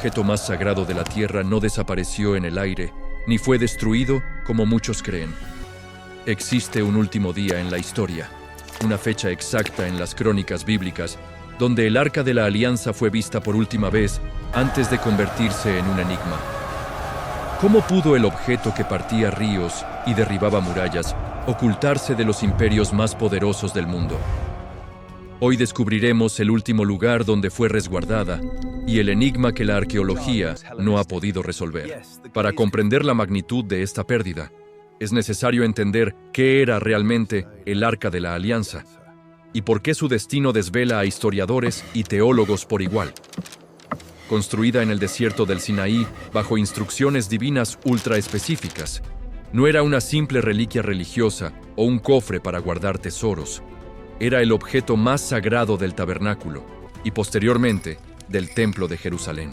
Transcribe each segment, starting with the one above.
objeto más sagrado de la tierra no desapareció en el aire, ni fue destruido como muchos creen. Existe un último día en la historia, una fecha exacta en las crónicas bíblicas, donde el Arca de la Alianza fue vista por última vez antes de convertirse en un enigma. ¿Cómo pudo el objeto que partía ríos y derribaba murallas ocultarse de los imperios más poderosos del mundo? Hoy descubriremos el último lugar donde fue resguardada y el enigma que la arqueología no ha podido resolver. Para comprender la magnitud de esta pérdida, es necesario entender qué era realmente el Arca de la Alianza y por qué su destino desvela a historiadores y teólogos por igual. Construida en el desierto del Sinaí bajo instrucciones divinas ultra específicas, no era una simple reliquia religiosa o un cofre para guardar tesoros. Era el objeto más sagrado del tabernáculo y posteriormente del Templo de Jerusalén.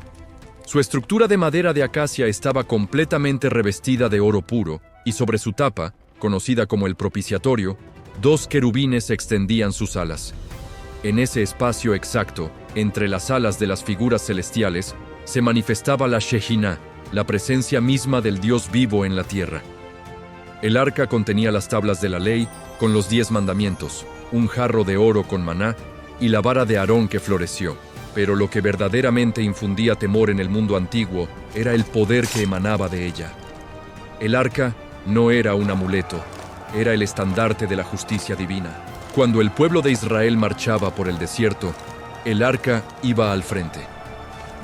Su estructura de madera de acacia estaba completamente revestida de oro puro y sobre su tapa, conocida como el propiciatorio, 2 querubines extendían sus alas. En ese espacio exacto, entre las alas de las figuras celestiales, se manifestaba la Shejinah, la presencia misma del Dios vivo en la tierra. El arca contenía las tablas de la ley con los 10 mandamientos, un jarro de oro con maná y la vara de Aarón que floreció. Pero lo que verdaderamente infundía temor en el mundo antiguo era el poder que emanaba de ella. El arca no era un amuleto, era el estandarte de la justicia divina. Cuando el pueblo de Israel marchaba por el desierto, el arca iba al frente.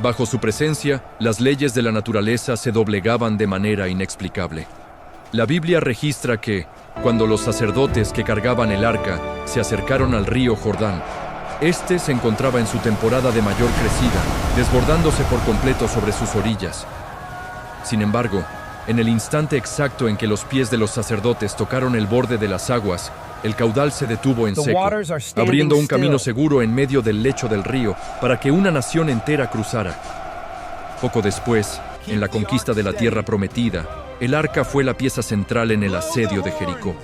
Bajo su presencia, las leyes de la naturaleza se doblegaban de manera inexplicable. La Biblia registra que, cuando los sacerdotes que cargaban el arca se acercaron al río Jordán, este se encontraba en su temporada de mayor crecida, desbordándose por completo sobre sus orillas. Sin embargo, en el instante exacto en que los pies de los sacerdotes tocaron el borde de las aguas, el caudal se detuvo en seco, abriendo un camino seguro en medio del lecho del río para que una nación entera cruzara. Poco después, en la conquista de la tierra prometida, el arca fue la pieza central en el asedio de Jericó.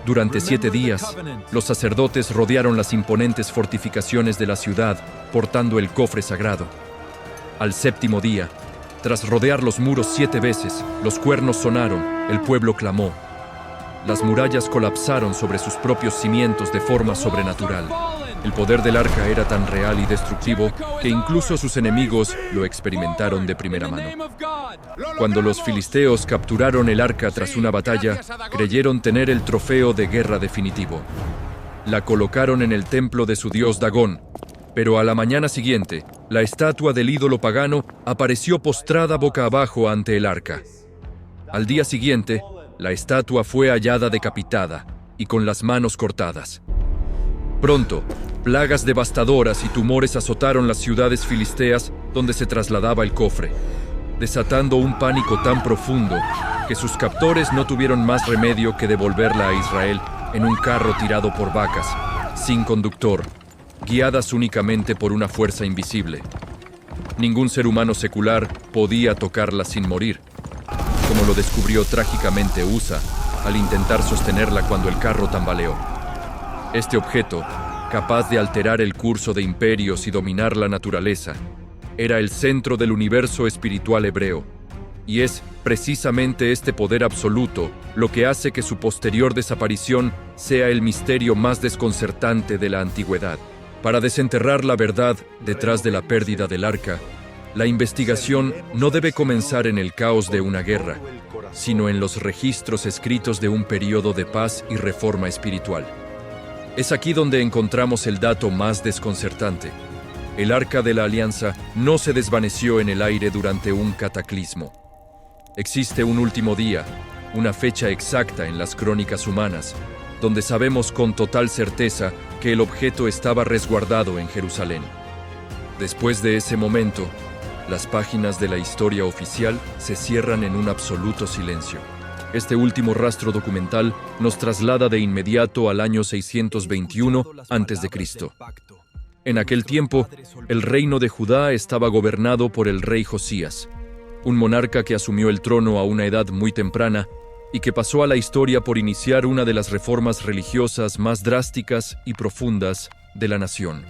Durante 7 días, los sacerdotes rodearon las imponentes fortificaciones de la ciudad, portando el cofre sagrado. Al 7º día, tras rodear los muros 7 veces, los cuernos sonaron, el pueblo clamó. Las murallas colapsaron sobre sus propios cimientos de forma sobrenatural. El poder del arca era tan real y destructivo que incluso sus enemigos lo experimentaron de primera mano. Cuando los filisteos capturaron el arca tras una batalla, creyeron tener el trofeo de guerra definitivo. La colocaron en el templo de su dios Dagón, pero a la mañana siguiente, la estatua del ídolo pagano apareció postrada boca abajo ante el arca. Al día siguiente, la estatua fue hallada decapitada y con las manos cortadas. Pronto, plagas devastadoras y tumores azotaron las ciudades filisteas donde se trasladaba el cofre, desatando un pánico tan profundo que sus captores no tuvieron más remedio que devolverla a Israel en un carro tirado por vacas, sin conductor, guiadas únicamente por una fuerza invisible. Ningún ser humano secular podía tocarla sin morir, como lo descubrió trágicamente Usa al intentar sostenerla cuando el carro tambaleó. Este objeto, capaz de alterar el curso de imperios y dominar la naturaleza, era el centro del universo espiritual hebreo, y es precisamente este poder absoluto lo que hace que su posterior desaparición sea el misterio más desconcertante de la antigüedad. Para desenterrar la verdad detrás de la pérdida del arca, la investigación no debe comenzar en el caos de una guerra, sino en los registros escritos de un período de paz y reforma espiritual. Es aquí donde encontramos el dato más desconcertante. El Arca de la Alianza no se desvaneció en el aire durante un cataclismo. Existe un último día, una fecha exacta en las crónicas humanas, donde sabemos con total certeza que el objeto estaba resguardado en Jerusalén. Después de ese momento, las páginas de la historia oficial se cierran en un absoluto silencio. Este último rastro documental nos traslada de inmediato al año 621 a.C. En aquel tiempo, el reino de Judá estaba gobernado por el rey Josías, un monarca que asumió el trono a una edad muy temprana y que pasó a la historia por iniciar una de las reformas religiosas más drásticas y profundas de la nación.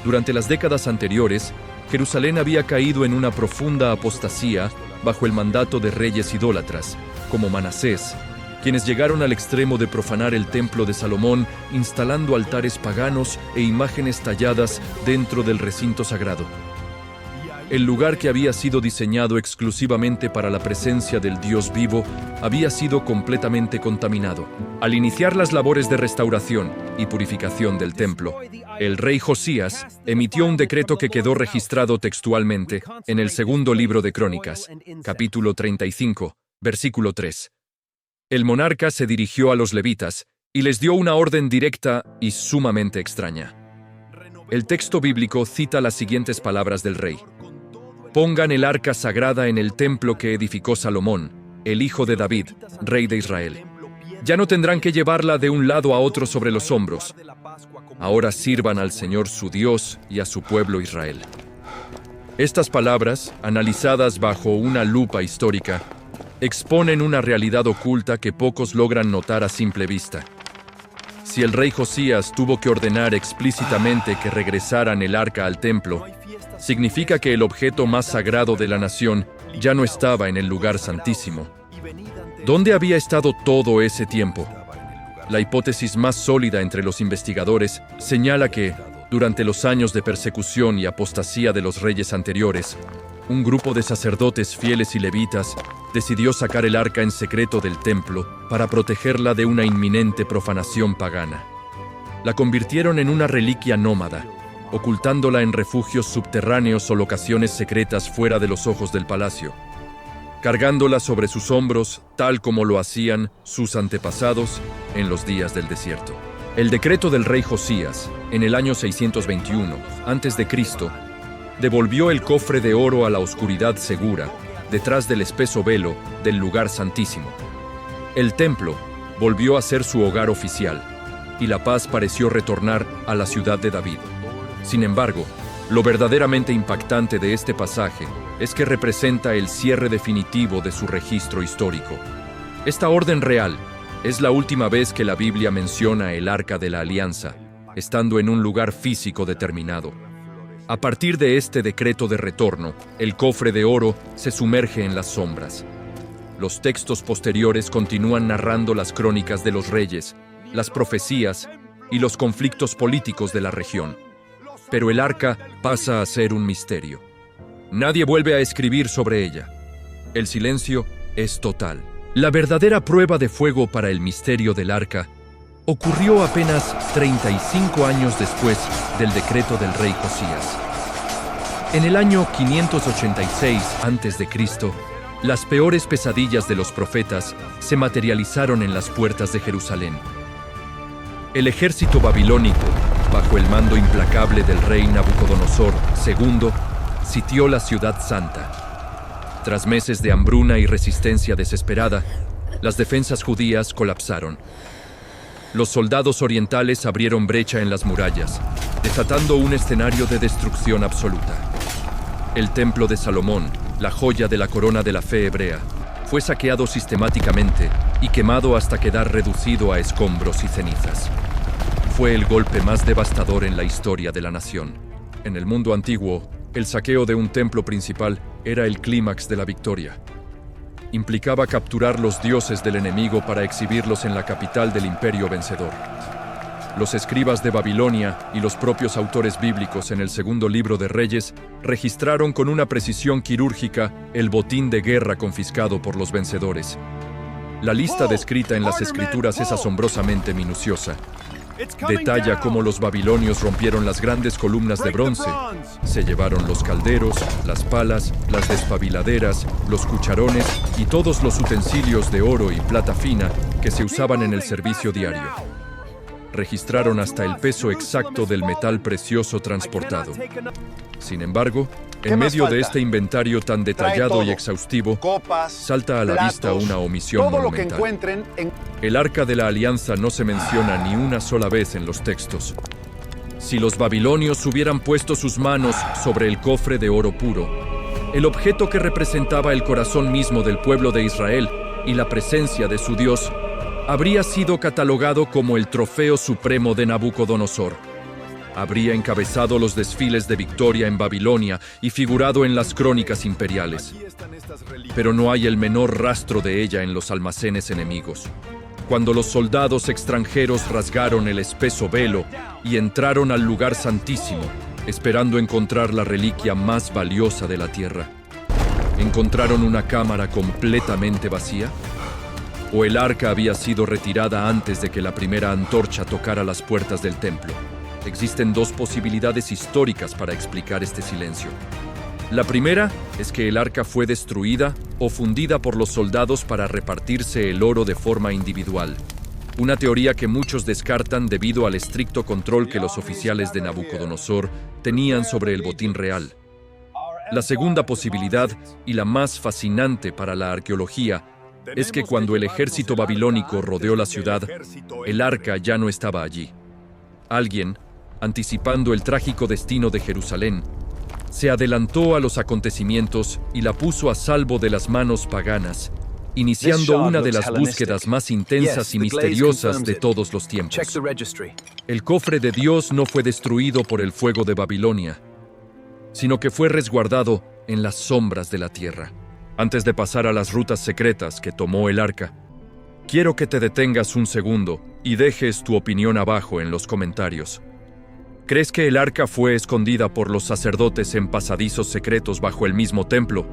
Durante las décadas anteriores, Jerusalén había caído en una profunda apostasía bajo el mandato de reyes idólatras, como Manasés, quienes llegaron al extremo de profanar el templo de Salomón, instalando altares paganos e imágenes talladas dentro del recinto sagrado. El lugar que había sido diseñado exclusivamente para la presencia del Dios vivo había sido completamente contaminado. Al iniciar las labores de restauración y purificación del templo, el rey Josías emitió un decreto que quedó registrado textualmente en el segundo libro de Crónicas, capítulo 35, versículo 3. El monarca se dirigió a los levitas y les dio una orden directa y sumamente extraña. El texto bíblico cita las siguientes palabras del rey: «Pongan el arca sagrada en el templo que edificó Salomón, el hijo de David, rey de Israel. Ya no tendrán que llevarla de un lado a otro sobre los hombros. Ahora sirvan al Señor su Dios y a su pueblo Israel». Estas palabras, analizadas bajo una lupa histórica, exponen una realidad oculta que pocos logran notar a simple vista. Si el rey Josías tuvo que ordenar explícitamente que regresaran el arca al templo, significa que el objeto más sagrado de la nación ya no estaba en el lugar santísimo. ¿Dónde había estado todo ese tiempo? La hipótesis más sólida entre los investigadores señala que, durante los años de persecución y apostasía de los reyes anteriores, un grupo de sacerdotes fieles y levitas decidió sacar el arca en secreto del templo para protegerla de una inminente profanación pagana. La convirtieron en una reliquia nómada, ocultándola en refugios subterráneos o locaciones secretas fuera de los ojos del palacio, cargándola sobre sus hombros tal como lo hacían sus antepasados en los días del desierto. El decreto del rey Josías, en el año 621 a.C., devolvió el cofre de oro a la oscuridad segura, detrás del espeso velo del lugar santísimo. El templo volvió a ser su hogar oficial, y la paz pareció retornar a la ciudad de David. Sin embargo, lo verdaderamente impactante de este pasaje es que representa el cierre definitivo de su registro histórico. Esta orden real es la última vez que la Biblia menciona el Arca de la Alianza, estando en un lugar físico determinado. A partir de este decreto de retorno, el cofre de oro se sumerge en las sombras. Los textos posteriores continúan narrando las crónicas de los reyes, las profecías y los conflictos políticos de la región. Pero el arca pasa a ser un misterio. Nadie vuelve a escribir sobre ella. El silencio es total. La verdadera prueba de fuego para el misterio del arca ocurrió apenas 35 años después del decreto del rey Josías. En el año 586 a.C., las peores pesadillas de los profetas se materializaron en las puertas de Jerusalén. El ejército babilónico, bajo el mando implacable del rey Nabucodonosor II, sitió la ciudad santa. Tras meses de hambruna y resistencia desesperada, las defensas judías colapsaron. Los soldados orientales abrieron brecha en las murallas, desatando un escenario de destrucción absoluta. El templo de Salomón, la joya de la corona de la fe hebrea, fue saqueado sistemáticamente y quemado hasta quedar reducido a escombros y cenizas. Fue el golpe más devastador en la historia de la nación. En el mundo antiguo, el saqueo de un templo principal era el clímax de la victoria. Implicaba capturar los dioses del enemigo para exhibirlos en la capital del imperio vencedor. Los escribas de Babilonia y los propios autores bíblicos en el segundo libro de Reyes registraron con una precisión quirúrgica el botín de guerra confiscado por los vencedores. La lista descrita en las escrituras es asombrosamente minuciosa. Detalla cómo los babilonios rompieron las grandes columnas de bronce, se llevaron los calderos, las palas, las despabiladeras, los cucharones y todos los utensilios de oro y plata fina que se usaban en el servicio diario. Registraron hasta el peso exacto del metal precioso transportado. Sin embargo, en medio de este inventario tan detallado y exhaustivo, salta a la vista una omisión monumental. El Arca de la Alianza no se menciona ni una sola vez en los textos. Si los babilonios hubieran puesto sus manos sobre el cofre de oro puro, el objeto que representaba el corazón mismo del pueblo de Israel y la presencia de su Dios, habría sido catalogado como el trofeo supremo de Nabucodonosor. Habría encabezado los desfiles de victoria en Babilonia y figurado en las crónicas imperiales. Pero no hay el menor rastro de ella en los almacenes enemigos. Cuando los soldados extranjeros rasgaron el espeso velo y entraron al lugar santísimo, esperando encontrar la reliquia más valiosa de la tierra, ¿encontraron una cámara completamente vacía? ¿O el arca había sido retirada antes de que la primera antorcha tocara las puertas del templo? Existen dos posibilidades históricas para explicar este silencio. La primera es que el arca fue destruida o fundida por los soldados para repartirse el oro de forma individual. Una teoría que muchos descartan debido al estricto control que los oficiales de Nabucodonosor tenían sobre el botín real. La segunda posibilidad, y la más fascinante para la arqueología, es que cuando el ejército babilónico rodeó la ciudad, el arca ya no estaba allí. Alguien, anticipando el trágico destino de Jerusalén, se adelantó a los acontecimientos y la puso a salvo de las manos paganas, iniciando una de las búsquedas más intensas y misteriosas de todos los tiempos. El cofre de Dios no fue destruido por el fuego de Babilonia, sino que fue resguardado en las sombras de la tierra. Antes de pasar a las rutas secretas que tomó el arca, quiero que te detengas un segundo y dejes tu opinión abajo en los comentarios. ¿Crees que el arca fue escondida por los sacerdotes en pasadizos secretos bajo el mismo templo?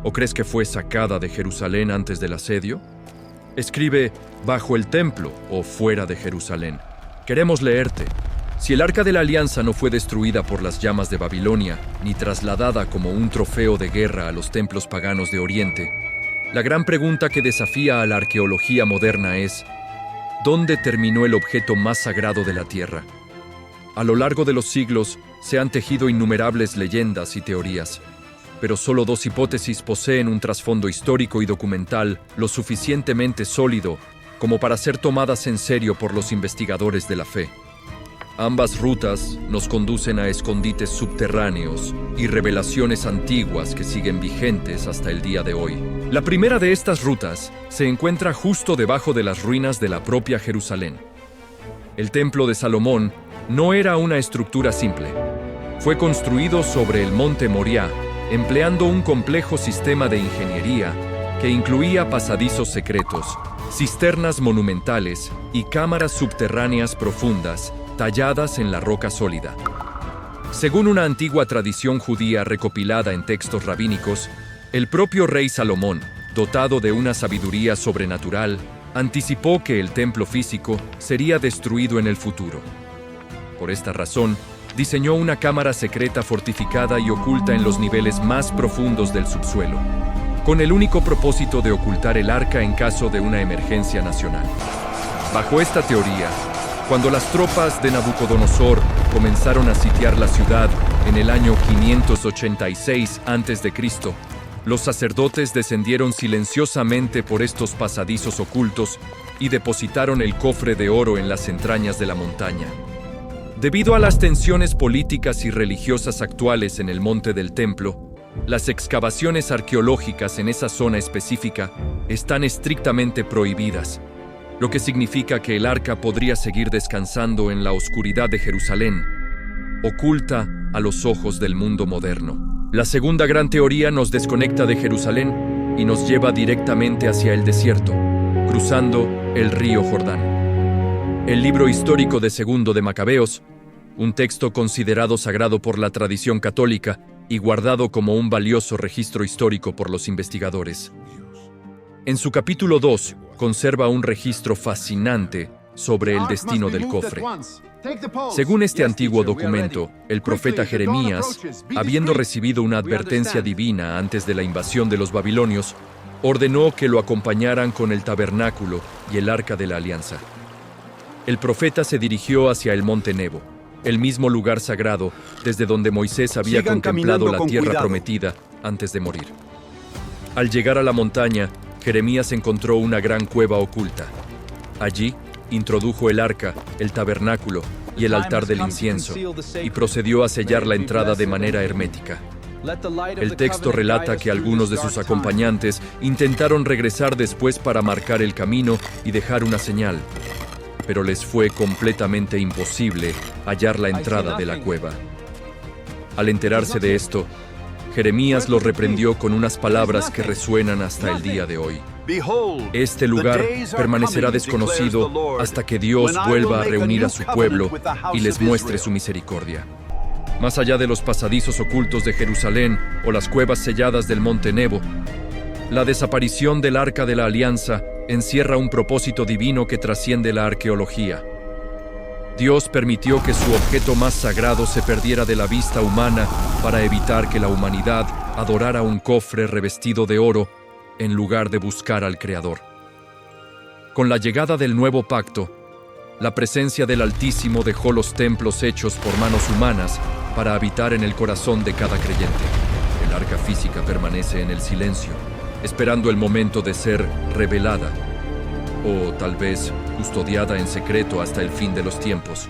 ¿O crees que fue sacada de Jerusalén antes del asedio? Escribe bajo el templo o fuera de Jerusalén. Queremos leerte. Si el arca de la alianza no fue destruida por las llamas de Babilonia, ni trasladada como un trofeo de guerra a los templos paganos de Oriente, la gran pregunta que desafía a la arqueología moderna es: ¿dónde terminó el objeto más sagrado de la tierra? A lo largo de los siglos se han tejido innumerables leyendas y teorías, pero solo dos hipótesis poseen un trasfondo histórico y documental lo suficientemente sólido como para ser tomadas en serio por los investigadores de la fe. Ambas rutas nos conducen a escondites subterráneos y revelaciones antiguas que siguen vigentes hasta el día de hoy. La primera de estas rutas se encuentra justo debajo de las ruinas de la propia Jerusalén. El Templo de Salomón no era una estructura simple. Fue construido sobre el monte Moriah, empleando un complejo sistema de ingeniería que incluía pasadizos secretos, cisternas monumentales y cámaras subterráneas profundas talladas en la roca sólida. Según una antigua tradición judía recopilada en textos rabínicos, el propio rey Salomón, dotado de una sabiduría sobrenatural, anticipó que el templo físico sería destruido en el futuro. Por esta razón, diseñó una cámara secreta fortificada y oculta en los niveles más profundos del subsuelo, con el único propósito de ocultar el arca en caso de una emergencia nacional. Bajo esta teoría, cuando las tropas de Nabucodonosor comenzaron a sitiar la ciudad en el año 586 a.C., los sacerdotes descendieron silenciosamente por estos pasadizos ocultos y depositaron el cofre de oro en las entrañas de la montaña. Debido a las tensiones políticas y religiosas actuales en el monte del templo, las excavaciones arqueológicas en esa zona específica están estrictamente prohibidas, lo que significa que el arca podría seguir descansando en la oscuridad de Jerusalén, oculta a los ojos del mundo moderno. La segunda gran teoría nos desconecta de Jerusalén y nos lleva directamente hacia el desierto, cruzando el río Jordán. El libro histórico de Segundo de Macabeos, un texto considerado sagrado por la tradición católica y guardado como un valioso registro histórico por los investigadores. En su capítulo 2, conserva un registro fascinante sobre el destino del cofre. Según este antiguo documento, el profeta Jeremías, habiendo recibido una advertencia divina antes de la invasión de los babilonios, ordenó que lo acompañaran con el tabernáculo y el arca de la alianza. El profeta se dirigió hacia el monte Nebo, el mismo lugar sagrado desde donde Moisés había contemplado la tierra prometida antes de morir. Al llegar a la montaña, Jeremías encontró una gran cueva oculta. Allí, introdujo el arca, el tabernáculo y el altar del incienso, y procedió a sellar la entrada de manera hermética. El texto relata que algunos de sus acompañantes intentaron regresar después para marcar el camino y dejar una señal, pero les fue completamente imposible hallar la entrada de la cueva. Al enterarse de esto, Jeremías los reprendió con unas palabras que resuenan hasta el día de hoy. Este lugar permanecerá desconocido hasta que Dios vuelva a reunir a su pueblo y les muestre su misericordia. Más allá de los pasadizos ocultos de Jerusalén o las cuevas selladas del Monte Nebo, la desaparición del Arca de la Alianza encierra un propósito divino que trasciende la arqueología. Dios permitió que su objeto más sagrado se perdiera de la vista humana para evitar que la humanidad adorara un cofre revestido de oro en lugar de buscar al Creador. Con la llegada del nuevo pacto, la presencia del Altísimo dejó los templos hechos por manos humanas para habitar en el corazón de cada creyente. El arca física permanece en el silencio, esperando el momento de ser revelada, o tal vez custodiada en secreto hasta el fin de los tiempos.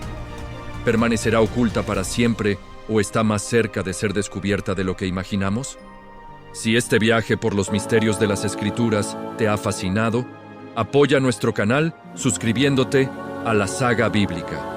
¿Permanecerá oculta para siempre o está más cerca de ser descubierta de lo que imaginamos? Si este viaje por los misterios de las Escrituras te ha fascinado, apoya nuestro canal suscribiéndote a la Saga Bíblica.